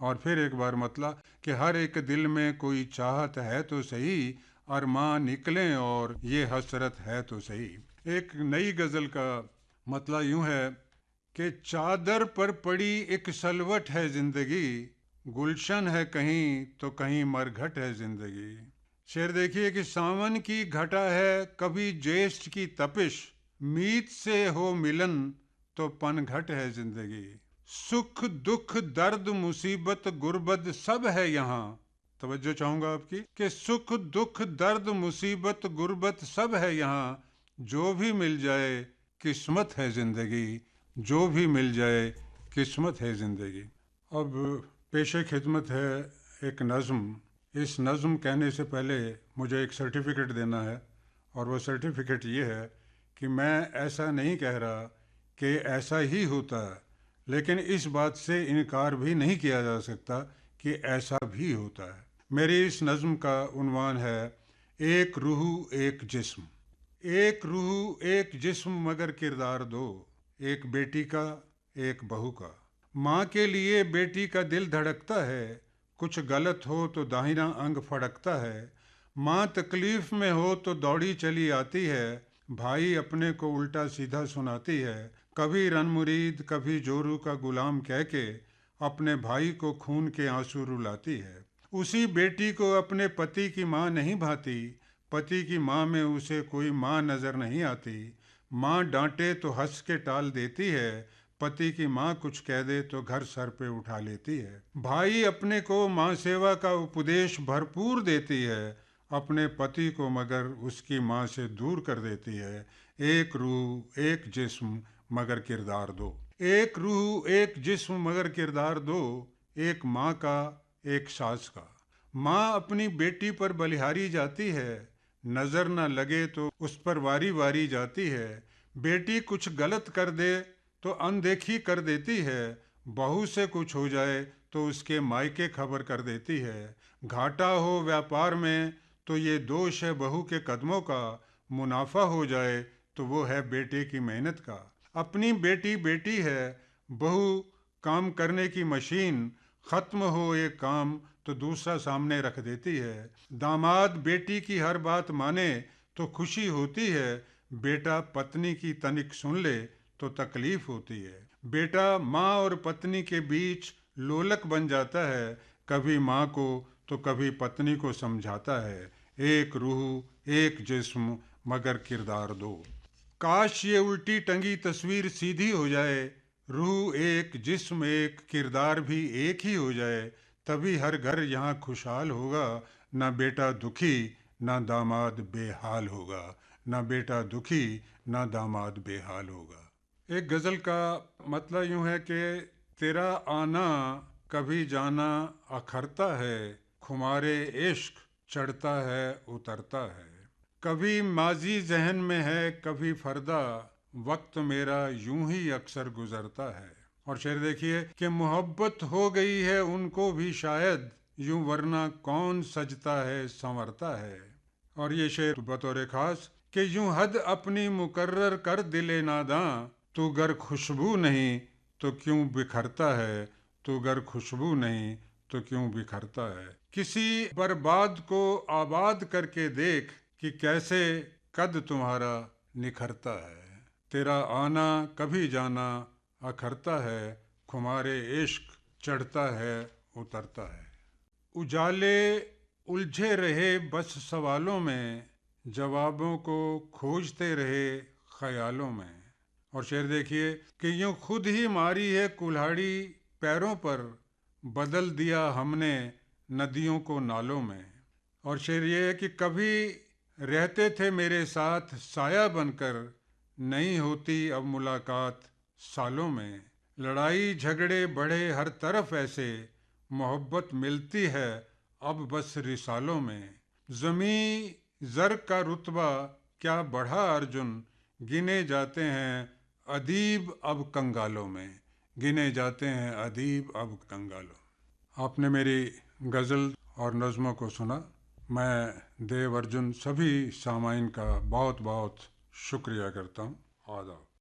اور پھر ایک بار مطلع کہ ہر ایک دل میں کوئی چاہت ہے تو صحیح، ارماں نکلیں اور یہ حسرت ہے تو صحیح۔ ایک نئی غزل کا مطلع یوں ہے کہ چادر پر پڑی ایک سلوٹ ہے زندگی، گلشن ہے کہیں تو کہیں مرگھٹ ہے زندگی۔ شعر دیکھیے کہ ساون کی گھٹا ہے کبھی جیسٹ کی تپش، میت سے ہو ملن تو پن گھٹ ہے زندگی۔ سکھ دکھ درد مصیبت غربت سب ہے یہاں، توجہ چاہوں گا آپ کی کہ سکھ دکھ درد مصیبت غربت سب ہے یہاں، جو بھی مل جائے قسمت ہے زندگی، جو بھی مل جائے قسمت ہے زندگی۔ اب پیش خدمت ہے ایک نظم۔ اس نظم کہنے سے پہلے مجھے ایک سرٹیفکیٹ دینا ہے، اور وہ سرٹیفکیٹ یہ ہے کہ میں ایسا نہیں کہہ رہا کہ ایسا ہی ہوتا ہے، لیکن اس بات سے انکار بھی نہیں کیا جا سکتا کہ ایسا بھی ہوتا ہے۔ میری اس نظم کا عنوان ہے ایک روح ایک جسم۔ ایک روح ایک جسم مگر کردار دو، ایک بیٹی کا ایک بہو کا۔ ماں کے لیے بیٹی کا دل دھڑکتا ہے، کچھ غلط ہو تو داہنا انگ پھڑکتا ہے۔ ماں تکلیف میں ہو تو دوڑی چلی آتی ہے، بھائی اپنے کو الٹا سیدھا سناتی ہے۔ کبھی رن مرید کبھی جورو کا غلام کہہ کے اپنے بھائی کو خون کے آنسو رلاتی ہے۔ اسی بیٹی کو اپنے پتی کی ماں نہیں بھاتی، پتی کی ماں میں اسے کوئی ماں نظر نہیں آتی۔ ماں ڈانٹے تو ہنس کے ٹال دیتی ہے، پتی کی ماں کچھ کہہ دے تو گھر سر پہ اٹھا لیتی ہے۔ بھائی اپنے کو ماں سیوا کا اپدیش بھرپور دیتی ہے، اپنے پتی کو مگر اس کی ماں سے دور کر دیتی ہے۔ ایک روح ایک جسم مگر کردار دو۔ ایک روح ایک جسم مگر کردار دو، ایک ماں کا ایک ساس کا۔ ماں اپنی بیٹی پر بلہاری جاتی ہے، نظر نہ لگے تو اس پر واری واری جاتی ہے۔ بیٹی کچھ غلط کر دے تو اندیکھی کر دیتی ہے، بہو سے کچھ ہو جائے تو اس کے مائکے خبر کر دیتی ہے۔ گھاٹا ہو ویاپار میں تو یہ دوش ہے بہو کے قدموں کا، منافع ہو جائے تو وہ ہے بیٹے کی محنت کا۔ اپنی بیٹی بیٹی ہے، بہو کام کرنے کی مشین، ختم ہو ایک کام تو دوسرا سامنے رکھ دیتی ہے۔ داماد بیٹی کی ہر بات مانے تو خوشی ہوتی ہے، بیٹا پتنی کی تنک سن لے تو تکلیف ہوتی ہے۔ بیٹا ماں اور پتنی کے بیچ لولک بن جاتا ہے، کبھی ماں کو تو کبھی پتنی کو سمجھاتا ہے۔ ایک روح ایک جسم مگر کردار دو۔ کاش یہ الٹی ٹنگی تصویر سیدھی ہو جائے، روح ایک جسم ایک کردار بھی ایک ہی ہو جائے، تبھی ہر گھر یہاں خوشحال ہوگا، نہ بیٹا دکھی نہ داماد بے حال ہوگا، نہ بیٹا دکھی نہ داماد بے حال ہوگا۔ ایک غزل کا مطلب یوں ہے کہ تیرا آنا کبھی جانا اکھرتا ہے، خمارے عشق چڑھتا ہے اترتا ہے۔ کبھی ماضی ذہن میں ہے کبھی فردا، وقت میرا یوں ہی اکثر گزرتا ہے۔ اور شعر دیکھیے کہ محبت ہو گئی ہے ان کو بھی شاید، یوں ورنہ کون سجتا ہے سنورتا ہے۔ اور یہ شعر بطور خاص کہ یوں حد اپنی مقرر کر دل ناداں، تو گر خوشبو نہیں تو کیوں بکھرتا ہے، تو گر خوشبو نہیں تو کیوں بکھرتا ہے۔ کسی برباد کو آباد کر کے دیکھ کہ کیسے قد تمہارا نکھرتا ہے۔ تیرا آنا کبھی جانا اکھرتا ہے، خمارے عشق چڑھتا ہے اترتا ہے۔ اجالے الجھے رہے بس سوالوں میں، جوابوں کو کھوجتے رہے خیالوں میں۔ اور شعر دیکھیے کہ یوں خود ہی ماری ہے کلہاڑی پیروں پر، بدل دیا ہم نے ندیوں کو نالوں میں۔ اور شعر یہ ہے کہ کبھی رہتے تھے میرے ساتھ سایہ بن کر، نہیں ہوتی اب ملاقات سالوں میں۔ لڑائی جھگڑے بڑھے ہر طرف ایسے، محبت ملتی ہے اب بس رسالوں میں۔ زمیں زر کا رتبہ کیا بڑھا ارجن، گنے جاتے ہیں ادیب اب کنگالوں میں، گنے جاتے ہیں ادیب اب کنگالوں۔ آپ نے میری غزل اور نظموں کو سنا، میں دیو ارجن سبھی سامعین کا بہت بہت شکریہ کرتا ہوں۔ آداب۔